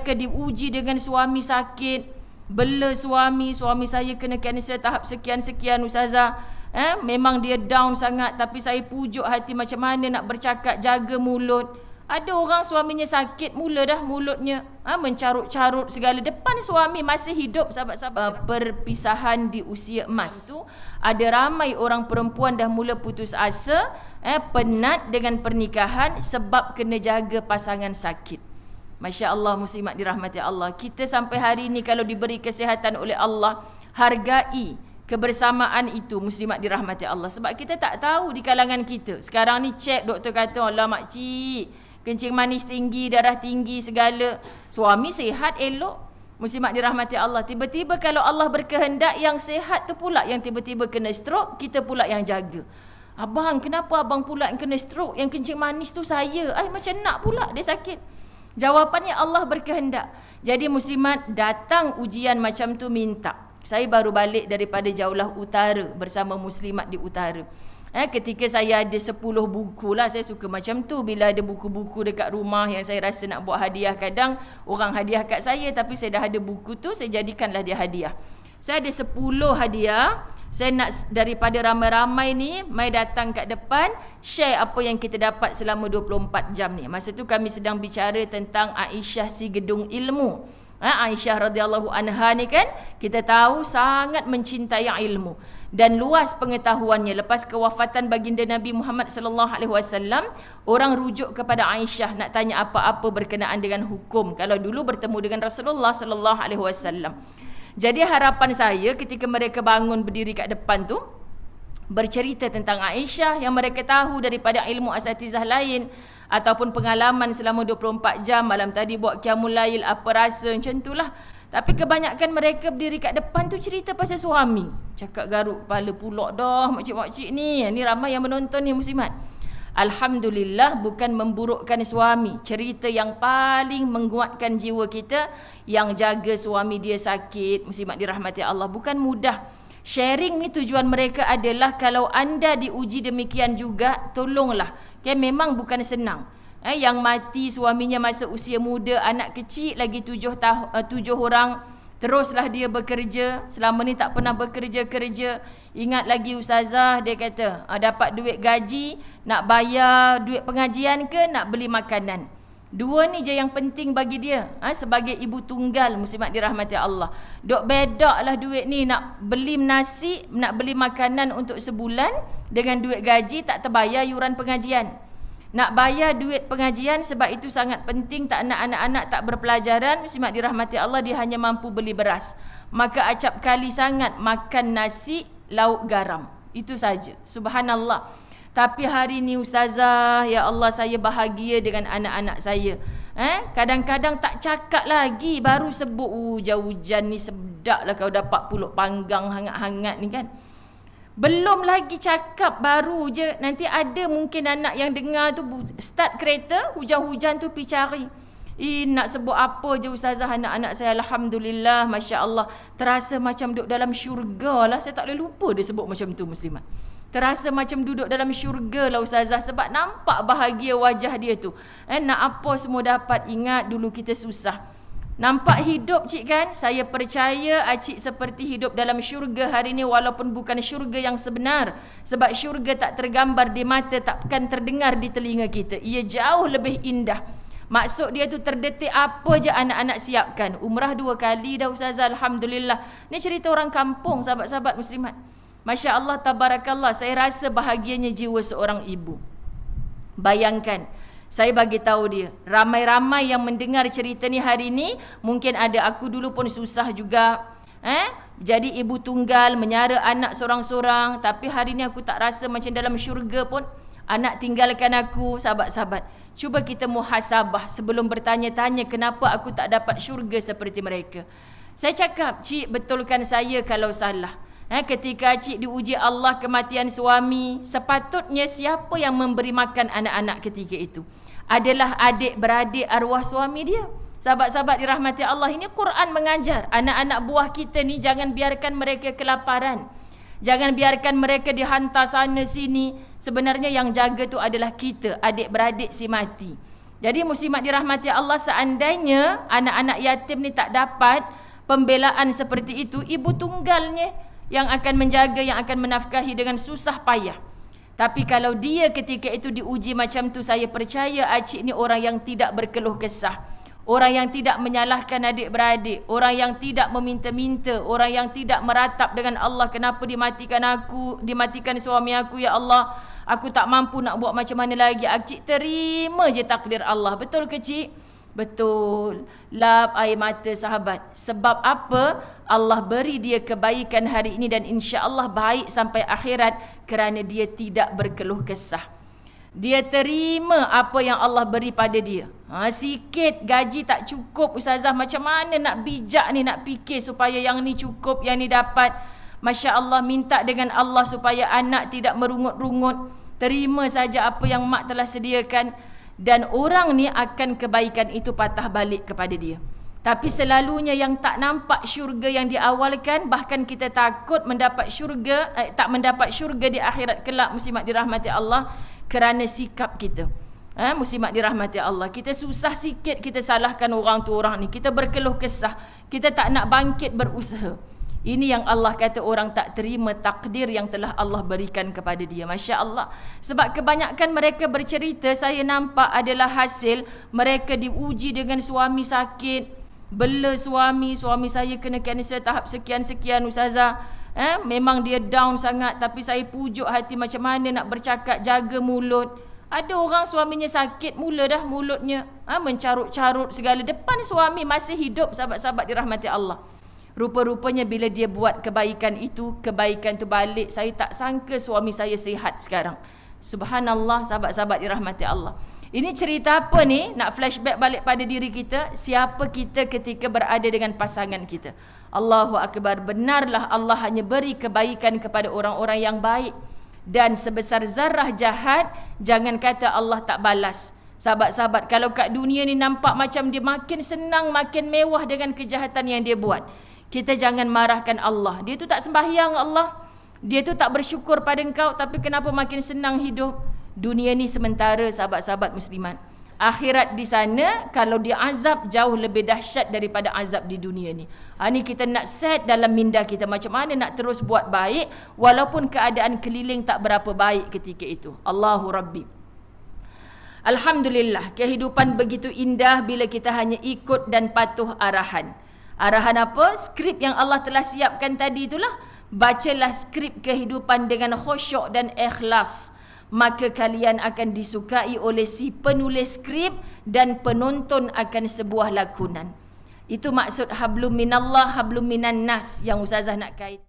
mereka diuji dengan suami sakit, bela suami saya kena kanser tahap sekian-sekian ustazah. Memang dia down sangat, tapi saya pujuk hati macam mana nak bercakap, jaga mulut. Ada orang suaminya sakit, mula dah mulutnya mencarut-carut segala depan suami masih hidup, sahabat-sahabat. Perpisahan di usia emas tu, ada ramai orang perempuan dah mula putus asa, penat dengan pernikahan sebab kena jaga pasangan sakit. Masya Allah, muslimat dirahmati Allah. Kita sampai hari ini kalau diberi kesihatan oleh Allah, hargai kebersamaan itu, muslimat dirahmati Allah. Sebab kita tak tahu di kalangan kita. Sekarang ni cek, doktor kata, Allah makcik, kencing manis tinggi, darah tinggi segala. Suami sihat elok, muslimat dirahmati Allah. Tiba-tiba kalau Allah berkehendak, yang sihat tu pula yang tiba-tiba kena stroke, kita pula yang jaga. Abang, kenapa abang pula yang kena stroke? Yang kencing manis tu saya. Macam nak pula dia sakit. Jawapannya Allah berkehendak. Jadi muslimat, datang ujian macam tu minta. Saya baru balik daripada Jaulah Utara bersama muslimat di Utara. Ketika saya ada 10 buku lah, saya suka macam tu. Bila ada buku-buku dekat rumah yang saya rasa nak buat hadiah, kadang orang hadiah kat saya, tapi saya dah ada buku tu, saya jadikanlah dia hadiah. Saya ada 10 hadiah. Saya nak daripada ramai-ramai ni, mai datang kat depan, share apa yang kita dapat selama 24 jam ni. Masa tu kami sedang bicara tentang Aisyah si gedung ilmu. Aisyah radhiyallahu anha ni kan, kita tahu sangat mencintai ilmu dan luas pengetahuannya. Lepas kewafatan baginda Nabi Muhammad sallallahu alaihi wasallam, orang rujuk kepada Aisyah nak tanya apa-apa berkenaan dengan hukum kalau dulu bertemu dengan Rasulullah sallallahu alaihi wasallam. Jadi harapan saya ketika mereka bangun berdiri kat depan tu, bercerita tentang Aisyah yang mereka tahu daripada ilmu asatizah lain ataupun pengalaman selama 24 jam, malam tadi buat qiyamul lail, apa rasa, macam itulah. Tapi kebanyakan mereka berdiri kat depan tu cerita pasal suami. Cakap garuk kepala pulak dah makcik-makcik ni. Ni ramai yang menonton ni muslimat. Alhamdulillah, bukan memburukkan suami. Cerita yang paling menguatkan jiwa kita, yang jaga suami dia sakit, muslimat dirahmati Allah, bukan mudah. Sharing ni tujuan mereka adalah kalau anda diuji demikian juga, tolonglah. Memang bukan senang. Yang mati suaminya masa usia muda, anak kecil lagi 7 orang, teruslah dia bekerja. Selama ni tak pernah bekerja-kerja. Ingat lagi ustazah, dia kata dapat duit gaji, nak bayar duit pengajian ke nak beli makanan. Dua ni je yang penting bagi dia. Sebagai ibu tunggal, muslimat dirahmati Allah, dok bedaklah duit ni, nak beli nasi, nak beli makanan untuk sebulan dengan duit gaji, tak terbayar yuran pengajian. Nak bayar duit pengajian, sebab itu sangat penting. Tak nak anak-anak tak berpelajaran, muslimat dirahmati Allah, dia hanya mampu beli beras. Maka acap kali sangat makan nasi lauk garam, itu saja. Subhanallah. Tapi hari ni ustazah, ya Allah, saya bahagia dengan anak-anak saya. Kadang-kadang tak cakap lagi, baru sebut hujan-hujan ni sedap lah kau dapat pulut panggang hangat-hangat ni kan. Belum lagi cakap, baru je. Nanti ada mungkin anak yang dengar tu start kereta, hujan-hujan tu pergi cari. Nak sebut apa je ustazah, anak-anak saya alhamdulillah, masya Allah, terasa macam duduk dalam syurga lah. Saya tak boleh lupa dia sebut macam tu muslimat. Terasa macam duduk dalam syurga lah ustazah, sebab nampak bahagia wajah dia tu. Nak apa semua dapat. Ingat dulu kita susah. Nampak hidup cik kan? Saya percaya cik seperti hidup dalam syurga hari ni, walaupun bukan syurga yang sebenar. Sebab syurga tak tergambar di mata, takkan terdengar di telinga kita. Ia jauh lebih indah. Maksud dia tu terdetik apa je anak-anak siapkan. Umrah 2 kali dah ustazah, alhamdulillah. Ni cerita orang kampung, sahabat-sahabat muslimat. Masya Allah, tabarakallah. Saya rasa bahagianya jiwa seorang ibu. Bayangkan, saya bagi tahu dia, ramai-ramai yang mendengar cerita ni hari ni, mungkin ada, aku dulu pun susah juga. Jadi ibu tunggal, menyara anak sorang-sorang, tapi hari ni aku tak rasa macam dalam syurga pun. Anak tinggalkan aku. Sahabat-sahabat, cuba kita muhasabah sebelum bertanya-tanya kenapa aku tak dapat syurga seperti mereka. Saya cakap, cik betulkan saya kalau salah. Ketika cik diuji Allah kematian suami, sepatutnya siapa yang memberi makan anak-anak ketika itu? Adalah adik-beradik arwah suami dia. Sahabat-sahabat dirahmati Allah, ini Quran mengajar anak-anak buah kita ni, jangan biarkan mereka kelaparan. Jangan biarkan mereka dihantar sana sini. Sebenarnya yang jaga tu adalah kita, adik-beradik si mati. Jadi muslimat dirahmati Allah, seandainya anak-anak yatim ni tak dapat pembelaan seperti itu, ibu tunggalnya yang akan menjaga, yang akan menafkahi dengan susah payah. Tapi kalau dia ketika itu diuji macam tu, saya percaya acik ni orang yang tidak berkeluh kesah, orang yang tidak menyalahkan adik-beradik, orang yang tidak meminta-minta, orang yang tidak meratap dengan Allah, kenapa dimatikan aku, dimatikan suami aku, ya Allah, aku tak mampu nak buat macam mana lagi. Acik terima je takdir Allah. Betul ke cik? Betul. Lap air mata sahabat. Sebab apa? Allah beri dia kebaikan hari ini dan insya-Allah baik sampai akhirat kerana dia tidak berkeluh kesah. Dia terima apa yang Allah beri pada dia. Sikit gaji tak cukup ustazah, macam mana nak bijak ni, nak fikir supaya yang ni cukup, yang ni dapat. Masya Allah, minta dengan Allah supaya anak tidak merungut-rungut. Terima saja apa yang mak telah sediakan. Dan orang ni akan kebaikan itu patah balik kepada dia. Tapi selalunya yang tak nampak syurga yang diawalkan, bahkan kita takut mendapat syurga, tak mendapat syurga di akhirat kelak, muslimat dirahmati Allah, kerana sikap kita. Muslimat dirahmati Allah, kita susah sikit kita salahkan orang tu orang ni, kita berkeluh kesah, kita tak nak bangkit berusaha. Ini yang Allah kata orang tak terima takdir yang telah Allah berikan kepada dia. Masya Allah. Sebab kebanyakan mereka bercerita, saya nampak adalah hasil mereka diuji dengan suami sakit, bela suami saya kena kanser tahap sekian-sekian ustazah. Memang dia down sangat, tapi saya pujuk hati macam mana nak bercakap, jaga mulut. Ada orang suaminya sakit, mula dah mulutnya mencarut-carut segala depan suami masih hidup, sahabat-sahabat dirahmati Allah. Rupa-rupanya bila dia buat kebaikan itu, kebaikan tu balik. Saya tak sangka suami saya sihat sekarang. Subhanallah, sahabat-sahabat dirahmati Allah. Ini cerita apa ni? Nak flashback balik pada diri kita. Siapa kita ketika berada dengan pasangan kita. Allahu Akbar. Benarlah Allah hanya beri kebaikan kepada orang-orang yang baik. Dan sebesar zarah jahat, jangan kata Allah tak balas. Sahabat-sahabat, kalau kat dunia ni nampak macam dia makin senang, makin mewah dengan kejahatan yang dia buat, kita jangan marahkan Allah. Dia tu tak sembahyang Allah, dia tu tak bersyukur pada engkau, tapi kenapa makin senang hidup? Dunia ni sementara sahabat-sahabat muslimat. Akhirat di sana, kalau dia azab, jauh lebih dahsyat daripada azab di dunia ni. Ni kita nak set dalam minda kita, macam mana nak terus buat baik walaupun keadaan keliling tak berapa baik ketika itu. Allahu Rabbi. Alhamdulillah, kehidupan begitu indah bila kita hanya ikut dan patuh arahan. Arahan apa? Skrip yang Allah telah siapkan tadi itulah. Bacalah skrip kehidupan dengan khusyuk dan ikhlas. Maka kalian akan disukai oleh si penulis skrip dan penonton akan sebuah lakonan. Itu maksud hablum minallah, hablum minan nas yang ustazah nak kait.